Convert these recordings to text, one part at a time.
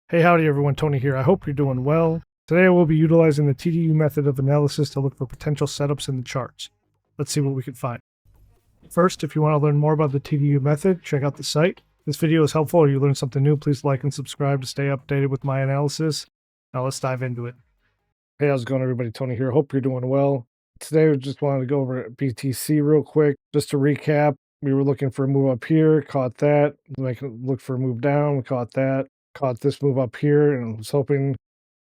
Hey, howdy everyone, Tony here. I hope you're doing well. Today I will be utilizing the TDE method of analysis to look for potential setups in the charts. Let's see what we can find. First, if you want to learn more about the TDE method, check out the site. If this video is helpful or you learned something new, please like and subscribe to stay updated with my analysis. Now let's dive into it. Hey, how's it going everybody? Tony here. Hope you're doing well. Today we just wanted to go over BTC real quick. Just to recap, we were looking for a move up here, caught that. Look for a move down, we caught that. Caught this move up here and was hoping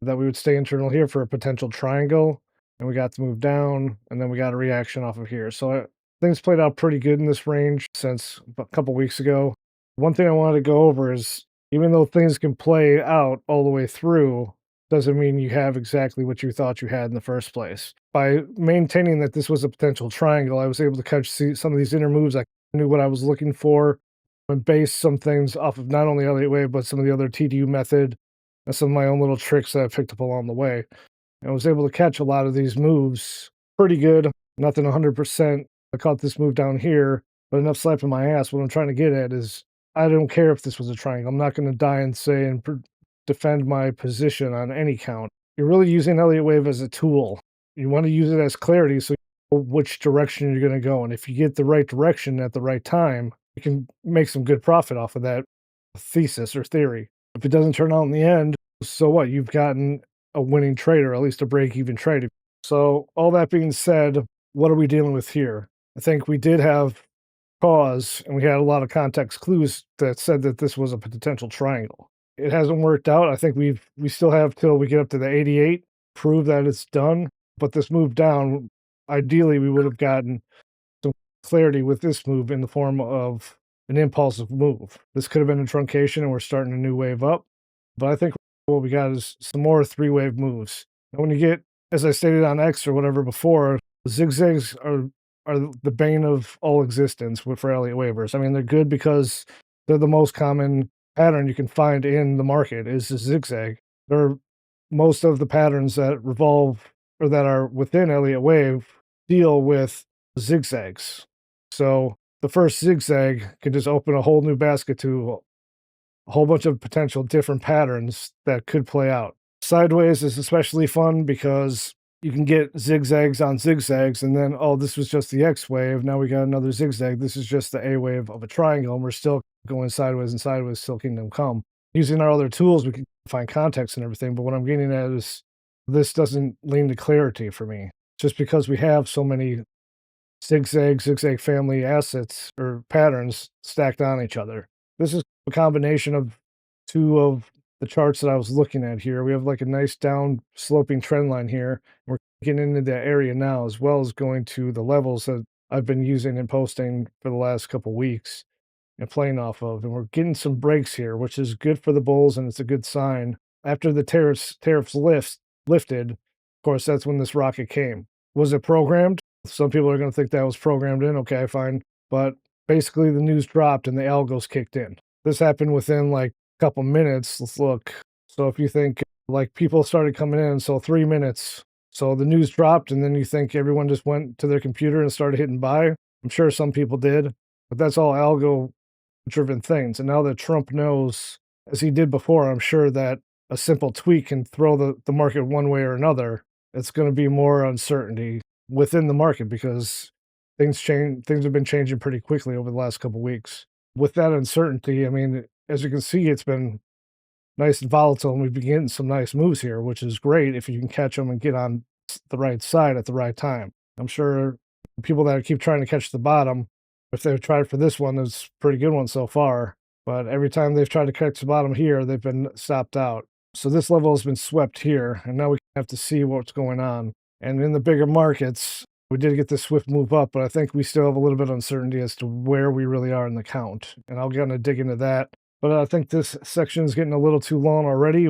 that we would stay internal here for a potential triangle, and we got to move down, and then we got a reaction off of here. So things played out pretty good in this range since a couple weeks ago. One thing I wanted to go over is even though things can play out all the way through, doesn't mean you have exactly what you thought you had in the first place. By maintaining that this was a potential triangle, I was able to catch some of these inner moves. I knew what I was looking for and base some things off of not only Elliott Wave, but some of the other TDU method and some of my own little tricks that I picked up along the way. And I was able to catch a lot of these moves pretty good. Nothing 100%. I caught this move down here, but enough slapping my ass. What I'm trying to get at is I don't care if this was a triangle. I'm not going to die and say and defend my position on any count. You're really using Elliott Wave as a tool. You want to use it as clarity so you know which direction you're going to go. And if you get the right direction at the right time, you can make some good profit off of that thesis or theory. If it doesn't turn out in the end, so what? You've gotten a winning trade or at least a break-even trade. So all that being said, what are we dealing with here? I think we did have cause and we had a lot of context clues that said that this was a potential triangle. It hasn't worked out. I think we still have till we get up to the 88, prove that it's done. But this move down, ideally we would have gotten some clarity with this move in the form of an impulsive move. This could have been a truncation and we're starting a new wave up. But I think what we got is some more three-wave moves. And when you get, as I stated on X or whatever before, zigzags are the bane of all existence for Elliott waivers. I mean, they're good because they're the most common pattern you can find in the market is a zigzag. They're most of the patterns that revolve or that are within Elliott Wave deal with zigzags. So the first zigzag can just open a whole new basket to a whole bunch of potential different patterns that could play out. Sideways is especially fun because you can get zigzags on zigzags, and then, oh, this was just the X wave. Now we got another zigzag. This is just the A wave of a triangle, and we're still going sideways and sideways till kingdom come. Using our other tools, we can find context and everything, but what I'm getting at is this doesn't lean to clarity for me. Just because we have so many zigzag family assets or patterns stacked on each other. This is a combination of two of the charts that I was looking at here. We have like a nice down sloping trend line here. We're getting into that area now, as well as going to the levels that I've been using and posting for the last couple weeks and playing off of. And we're getting some breaks here, which is good for the bulls and it's a good sign. After the tariffs lifted, of course, that's when this rocket came. Was it programmed? Some people are going to think that was programmed in. Okay, fine. But basically, the news dropped and the algos kicked in. This happened within like a couple minutes. Let's look. So if you think like people started coming in, so 3 minutes. So the news dropped, and then you think everyone just went to their computer and started hitting buy. I'm sure some people did, but that's all algo driven things. And now that Trump knows, as he did before, I'm sure that a simple tweak can throw the market one way or another. It's going to be more uncertainty within the market because things have been changing pretty quickly over the last couple of weeks. With that uncertainty, I mean, as you can see, it's been nice and volatile, and we've been getting some nice moves here, which is great if you can catch them and get on the right side at the right time. I'm sure people that keep trying to catch the bottom, if they've tried for this one, it's a pretty good one so far. But every time they've tried to catch the bottom here, they've been stopped out. So this level has been swept here, and now we have to see what's going on. And in the bigger markets, we did get this swift move up, but I think we still have a little bit of uncertainty as to where we really are in the count. And I'll kind of dig into that. But I think this section is getting a little too long already.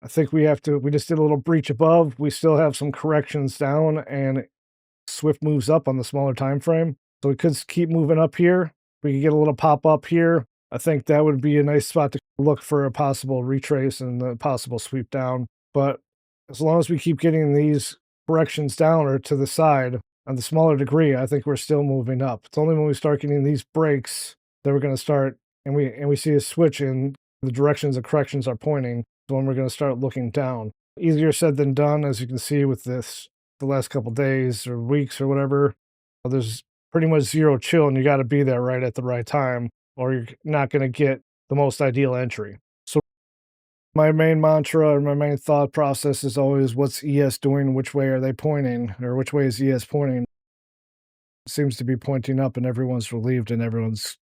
I think we just did a little breach above. We still have some corrections down and swift moves up on the smaller time frame. So we could keep moving up here. We could get a little pop up here. I think that would be a nice spot to look for a possible retrace and a possible sweep down. But as long as we keep getting these corrections down or to the side on the smaller degree, I think we're still moving up. It's only when we start getting these breaks that we're going to start and we see a switch in the directions the corrections are pointing is when we're going to start looking down. Easier said than done, as you can see with this, the last couple days or weeks or whatever. There's pretty much zero chill, and you got to be there right at the right time, or you're not going to get the most ideal entry. So my main mantra or my main thought process is always, what's ES doing? Which way are they pointing? Or which way is ES pointing? It seems to be pointing up, and everyone's relieved, and everyone's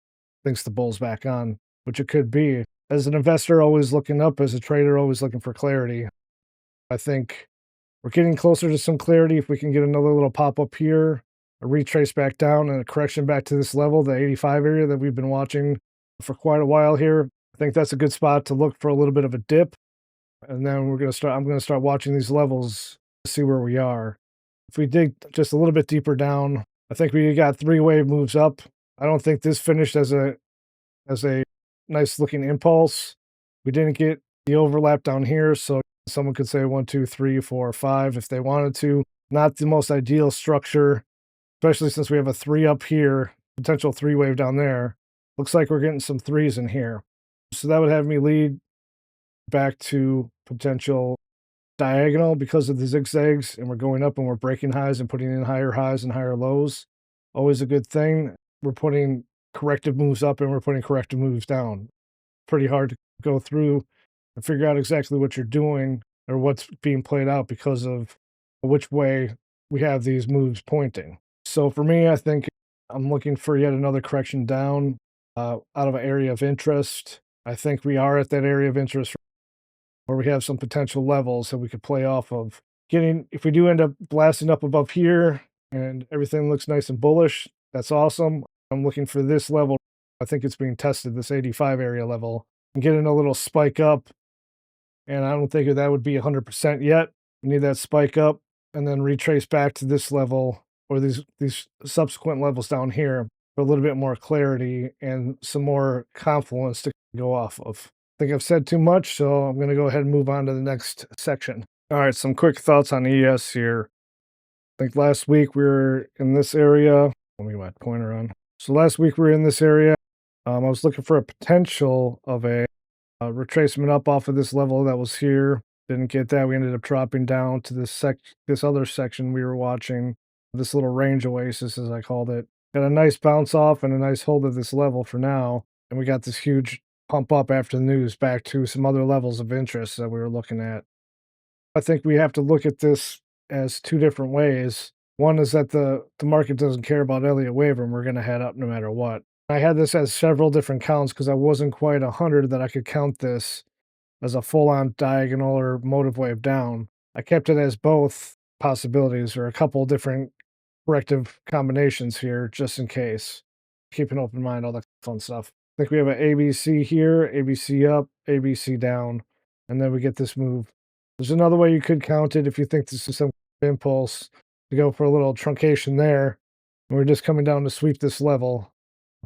thinks the bull's back on, which it could be. As an investor, always looking up. As a trader, always looking for clarity. I think we're getting closer to some clarity. If we can get another little pop up here, a retrace back down, and a correction back to this level, the 85 area that we've been watching for quite a while here, I think that's a good spot to look for a little bit of a dip. And then I'm going to start watching these levels to see where we are. If we dig just a little bit deeper down, I think we got 3-wave moves up. I don't think this finished as a nice looking impulse. We didn't get the overlap down here, so someone could say 1, 2, 3, 4, 5 if they wanted to. Not the most ideal structure, especially since we have a 3 up here, potential 3-wave down there. Looks like we're getting some 3s in here. So that would have me lead back to potential diagonal because of the zigzags, and we're going up and we're breaking highs and putting in higher highs and higher lows. Always a good thing. We're putting corrective moves up and we're putting corrective moves down. Pretty hard to go through and figure out exactly what you're doing or what's being played out because of which way we have these moves pointing. So for me, I think I'm looking for yet another correction down out of an area of interest. I think we are at that area of interest where we have some potential levels that we could play off of. If we do end up blasting up above here and everything looks nice and bullish, that's awesome. I'm looking for this level. I think it's being tested, this 85 area level, and getting a little spike up. And I don't think that would be 100% yet. We need that spike up and then retrace back to this level or these subsequent levels down here for a little bit more clarity and some more confluence to go off of. I think I've said too much, so I'm going to go ahead and move on to the next section. All right, some quick thoughts on ES here. I think last week we were in this area. Let me get my pointer on. So last week we were in this area. I was looking for a potential of a retracement up off of this level that was here. Didn't get that. We ended up dropping down to this other section we were watching, this little range oasis, as I called it. Got a nice bounce off and a nice hold of this level for now. And we got this huge pump up after the news back to some other levels of interest that we were looking at. I think we have to look at this as two different ways. One is that the market doesn't care about Elliott Wave, and we're going to head up no matter what. I had this as several different counts because I wasn't quite 100 that I could count this as a full-on diagonal or motive wave down. I kept it as both possibilities or a couple different corrective combinations here just in case. Keep an open mind, all that fun stuff. I think we have an ABC here, ABC up, ABC down, and then we get this move. There's another way you could count it if you think this is some impulse to go for a little truncation there. And we're just coming down to sweep this level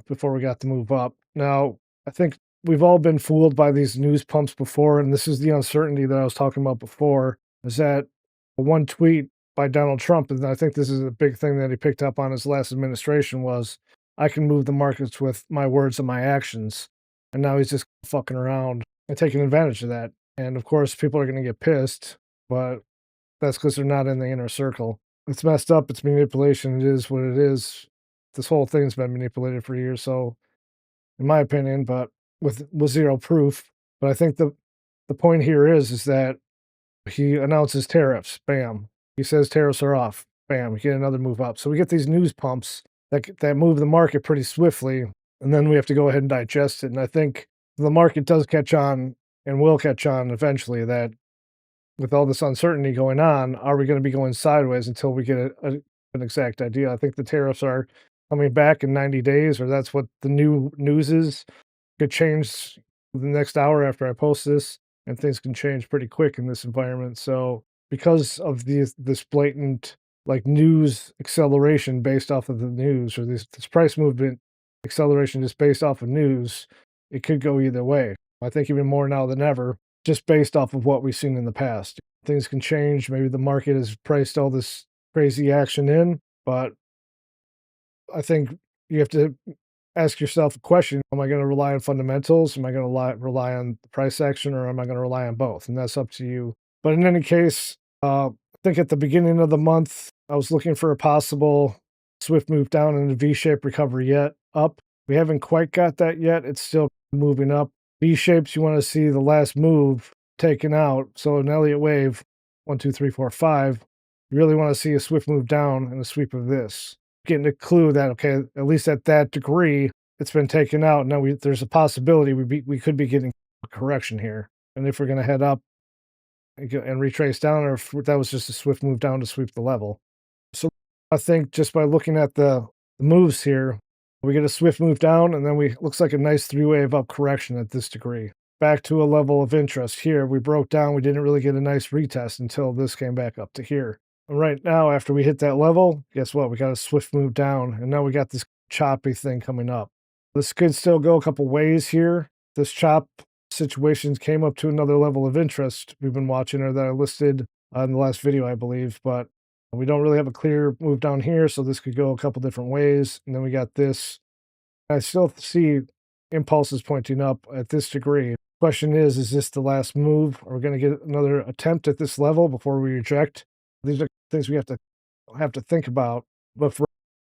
before we got to move up. Now, I think we've all been fooled by these news pumps before, and this is the uncertainty that I was talking about before, is that one tweet by Donald Trump, and I think this is a big thing that he picked up on his last administration, was I can move the markets with my words and my actions. And now he's just fucking around and taking advantage of that. And of course, people are going to get pissed, but that's because they're not in the inner circle. It's messed up. It's manipulation. It is what it is. This whole thing's been manipulated for years. So, in my opinion, but with zero proof. But I think the point here is that he announces tariffs. Bam. He says tariffs are off. Bam. We get another move up. So we get these news pumps that move the market pretty swiftly, and then we have to go ahead and digest it. And I think the market does catch on and will catch on eventually that with all this uncertainty going on, are we going to be going sideways until we get an exact idea? I think the tariffs are coming back in 90 days, or that's what the new news is. Could change the next hour after I post this, and things can change pretty quick in this environment. So because of this blatant like news acceleration based off of the news, or this price movement acceleration just based off of news, it could go either way. I think even more now than ever, just based off of what we've seen in the past. Things can change. Maybe the market has priced all this crazy action in, but I think you have to ask yourself a question. Am I going to rely on fundamentals? Am I going to rely on the price action, or am I going to rely on both? And that's up to you. But in any case, I think at the beginning of the month, I was looking for a possible swift move down in a V-shaped recovery yet up. We haven't quite got that yet. It's still moving up. V-shapes, you want to see the last move taken out. So an Elliott wave, 1, 2, 3, 4, 5, you really want to see a swift move down and a sweep of this. Getting a clue that, okay, at least at that degree, it's been taken out. Now there's a possibility we could be getting a correction here. And if we're going to head up and retrace down, or if that was just a swift move down to sweep the level. So I think just by looking at the moves here, we get a swift move down, and then looks like a nice three-wave up correction at this degree. Back to a level of interest here. We broke down. We didn't really get a nice retest until this came back up to here. And right now, after we hit that level, guess what? We got a swift move down, and now we got this choppy thing coming up. This could still go a couple ways here. This chop situations came up to another level of interest we've been watching, or that I listed in the last video, I believe, but we don't really have a clear move down here, so this could go a couple different ways. And then we got this. I still see impulses pointing up at this degree. Question is this the last move? Are we going to get another attempt at this level before we reject? These are things we have to think about. But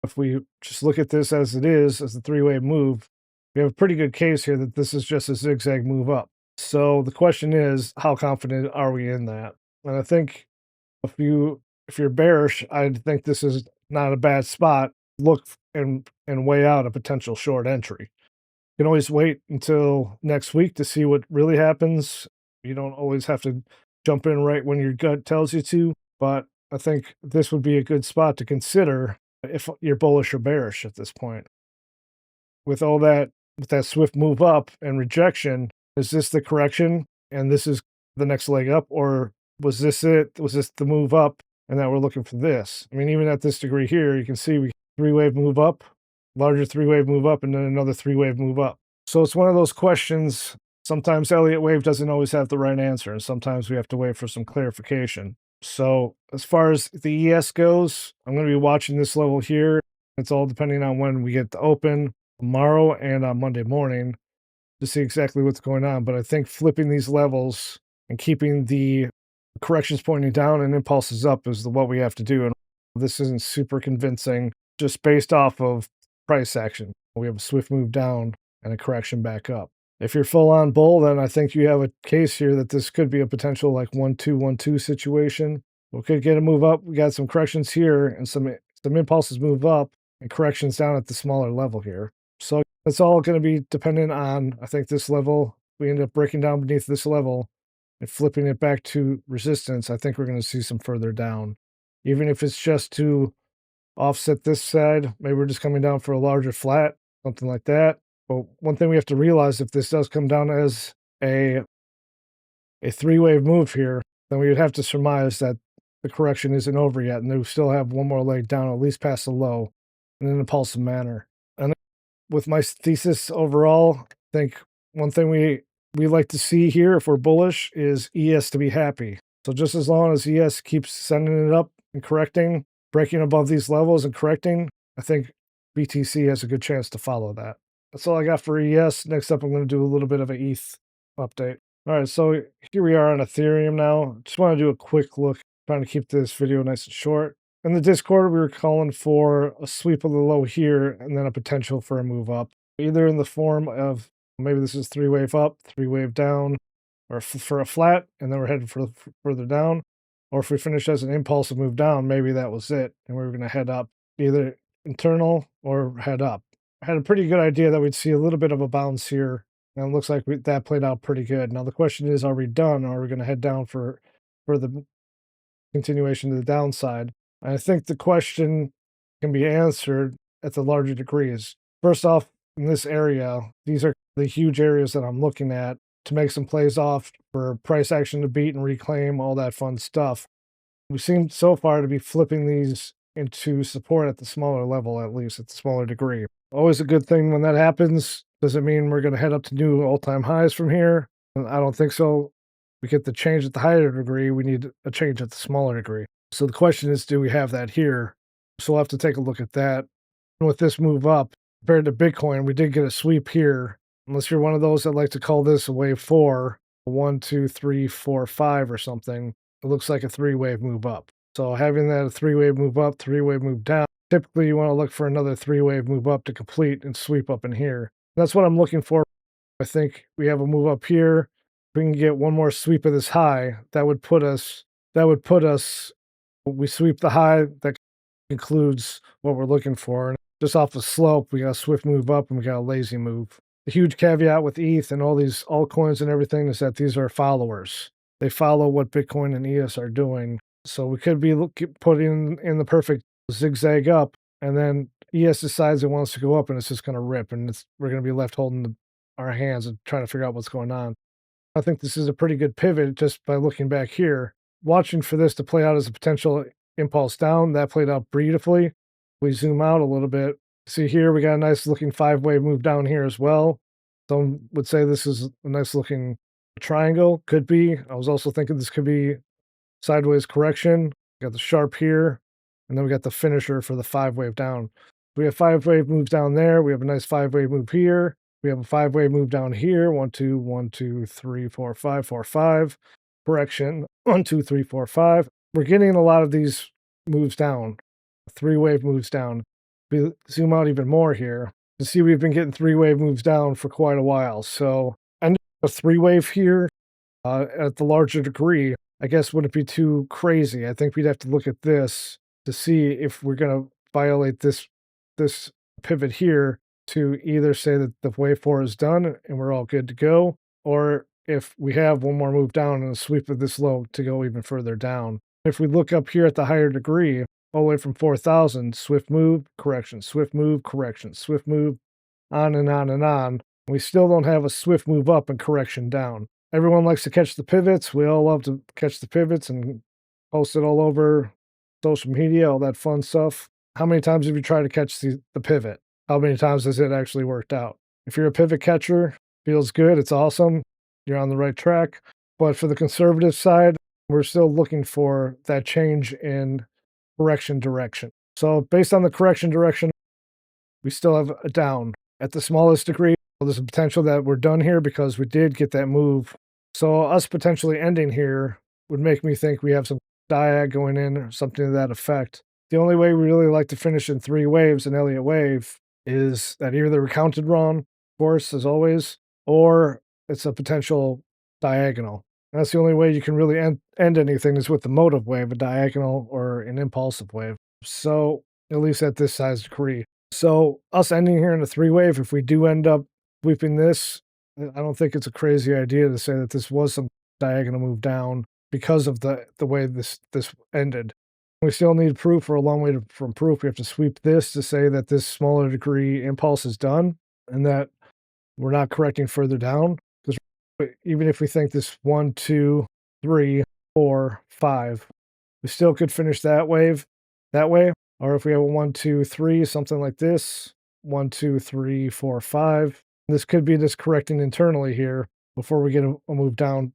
if we just look at this as it is, as a three-wave move, we have a pretty good case here that this is just a zigzag move up. So the question is, how confident are we in that? And I think if you're bearish, I think this is not a bad spot. Look and weigh out a potential short entry. You can always wait until next week to see what really happens. You don't always have to jump in right when your gut tells you to, but I think this would be a good spot to consider if you're bullish or bearish at this point. With all that, with that swift move up and rejection, is this the correction and this is the next leg up, or was this it? Was this the move up and that we're looking for this? I mean, even at this degree here, you can see we three-wave move up, larger three-wave move up, and then another three-wave move up. So it's one of those questions. Sometimes Elliott Wave doesn't always have the right answer, and sometimes we have to wait for some clarification. So as far as the ES goes, I'm going to be watching this level here. It's all depending on when we get the open tomorrow and on Monday morning to see exactly what's going on. But I think flipping these levels and keeping the corrections pointing down and impulses up is what we have to do. And this isn't super convincing just based off of price action. We have a swift move down and a correction back up. If you're full on bull, then I think you have a case here that this could be a potential like 1-2, 1-2 situation. We could get a move up. We got some corrections here and some impulses move up and corrections down at the smaller level here. So it's all going to be dependent on, I think, this level. We end up breaking down beneath this level and flipping it back to resistance. I think we're going to see some further down, even if it's just to offset this side. Maybe we're just coming down for a larger flat, something like that. But one thing we have to realize, if this does come down as a three-wave move here, then we would have to surmise that the correction isn't over yet, and they still have one more leg down, at least past the low, in an impulsive manner. And with my thesis overall, I think one thing we like to see here, if we're bullish, is ES to be happy. So just as long as ES keeps sending it up and correcting, breaking above these levels and correcting, I think BTC has a good chance to follow that. That's all I got for ES. Next up, I'm going to do a little bit of an ETH update. All right, so here we are on Ethereum now. Just want to do a quick look, trying to keep this video nice and short. In the Discord, we were calling for a sweep of the low here and then a potential for a move up, either in the form of maybe this is three-wave up, three-wave down, or for a flat, and then we're heading further down. Or if we finish as an impulsive move down, maybe that was it, and we were going to head up, either internal or head up. I had a pretty good idea that we'd see a little bit of a bounce here, and it looks like that played out pretty good. Now the question is, are we done, or are we going to head down for the continuation to the downside? And I think the question can be answered at the larger degrees. First off, in this area, these are the huge areas that I'm looking at to make some plays off for price action to beat and reclaim, all that fun stuff. We seem so far to be flipping these into support at the smaller level, at least at the smaller degree. Always a good thing when that happens. Does it mean we're going to head up to new all-time highs from here? I don't think so. We get the change at the higher degree. We need a change at the smaller degree. So the question is, do we have that here? So we'll have to take a look at that. And with this move up, compared to Bitcoin, we did get a sweep here. Unless you're one of those that like to call this a wave 4, 1, 2, 3, 4, 5 or something, it looks like a 3-wave move up. So having that a 3-wave move up, 3-wave move down, typically you want to look for another 3-wave move up to complete and sweep up in here. That's what I'm looking for. I think we have a move up here. If we can get one more sweep of this high, that would put us, we sweep the high, that includes what we're looking for. And just off the slope, we got a swift move up and we got a lazy move. The huge caveat with ETH and all these altcoins and everything is that these are followers. They follow what Bitcoin and ETH are doing. So we could be putting in the perfect zigzag up, and then ETH decides it wants to go up and it's just going to rip, and we're going to be left holding our hands and trying to figure out what's going on. I think this is a pretty good pivot just by looking back here. Watching for this to play out as a potential impulse down, that played out beautifully. We zoom out a little bit. See here, we got a nice looking 5-wave move down here as well. Some would say this is a nice looking triangle. Could be. I was also thinking this could be sideways correction. We got the sharp here, and then we got the finisher for the 5-wave down. We have 5-wave moves down there. We have a nice 5-wave move here. We have a 5-wave move down here. 1, 2, 1, 2, 3, 4, 5, 4, 5. Correction. 1, 2, 3, 4, 5. We're getting a lot of these moves down. 3-wave moves down. We zoom out even more here. You see we've been getting 3-wave moves down for quite a while. So a 3-wave here at the larger degree, I guess wouldn't be too crazy. I think we'd have to look at this to see if we're going to violate this pivot here to either say that the wave 4 is done and we're all good to go, or if we have one more move down and a sweep of this low to go even further down. If we look up here at the higher degree, all the way from 4,000, swift move, correction, swift move, correction, swift move, on and on and on. We still don't have a swift move up and correction down. Everyone likes to catch the pivots. We all love to catch the pivots and post it all over social media, all that fun stuff. How many times have you tried to catch the pivot? How many times has it actually worked out? If you're a pivot catcher, feels good, it's awesome, you're on the right track. But for the conservative side, we're still looking for that change in correction direction. So based on the correction direction, we still have a down. At the smallest degree, there's a potential that we're done here because we did get that move. So us potentially ending here would make me think we have some diag going in or something to that effect. The only way we really like to finish in 3 waves in Elliott Wave is that either we counted wrong, of course, as always, or it's a potential diagonal. And that's the only way you can really end anything is with the motive wave, a diagonal or an impulsive wave. So at least at this size degree. So us ending here in a 3-wave, if we do end up sweeping this, I don't think it's a crazy idea to say that this was some diagonal move down because of the way this ended. We still need proof, or a long way from proof. We have to sweep this to say that this smaller degree impulse is done and that we're not correcting further down. Because even if we think this 1, 2, 3, 4, 5, we still could finish that wave that way. Or if we have a 1, 2, 3, something like this, 1, 2, 3, 4, 5. This could be just correcting internally here before we get a move down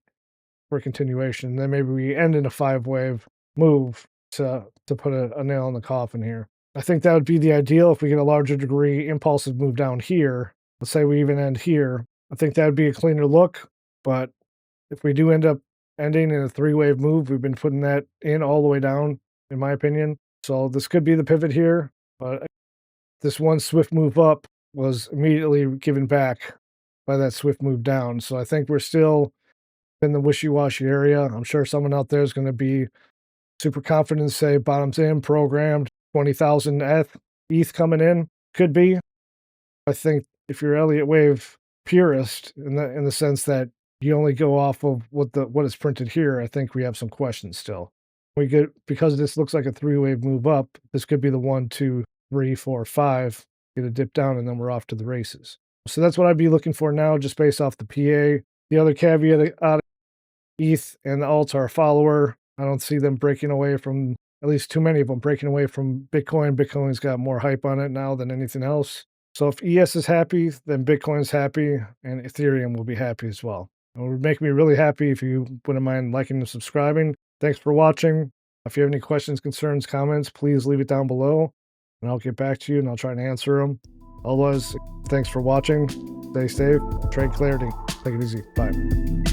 for continuation. Then maybe we end in a 5-wave move to put a nail in the coffin here. I think that would be the ideal if we get a larger degree impulsive move down here. Let's say we even end here. I think that would be a cleaner look. But if we do end up ending in a 3-wave move, we've been putting that in all the way down, in my opinion. So this could be the pivot here, but this one swift move up was immediately given back by that swift move down. So I think we're still in the wishy-washy area. I'm sure someone out there is going to be super confident and say bottoms in, programmed, 20,000 ETH coming in. Could be. I think if you're Elliott Wave purist in the sense that you only go off of what is printed here, I think we have some questions still. Because this looks like a 3-wave move up, this could be the 1, 2, 3, 4, 5, get a dip down, and then we're off to the races. So that's what I'd be looking for now, just based off the PA. The other caveat out of ETH and the alts are a follower. I don't see them breaking away from, at least too many of them breaking away from Bitcoin. Bitcoin's got more hype on it now than anything else. So if ES is happy, then Bitcoin's happy, and Ethereum will be happy as well. It would make me really happy if you wouldn't mind liking and subscribing. Thanks for watching. If you have any questions, concerns, comments, please leave it down below, and I'll get back to you, and I'll try to answer them. Otherwise, thanks for watching. Stay safe. Trade clarity. Take it easy. Bye.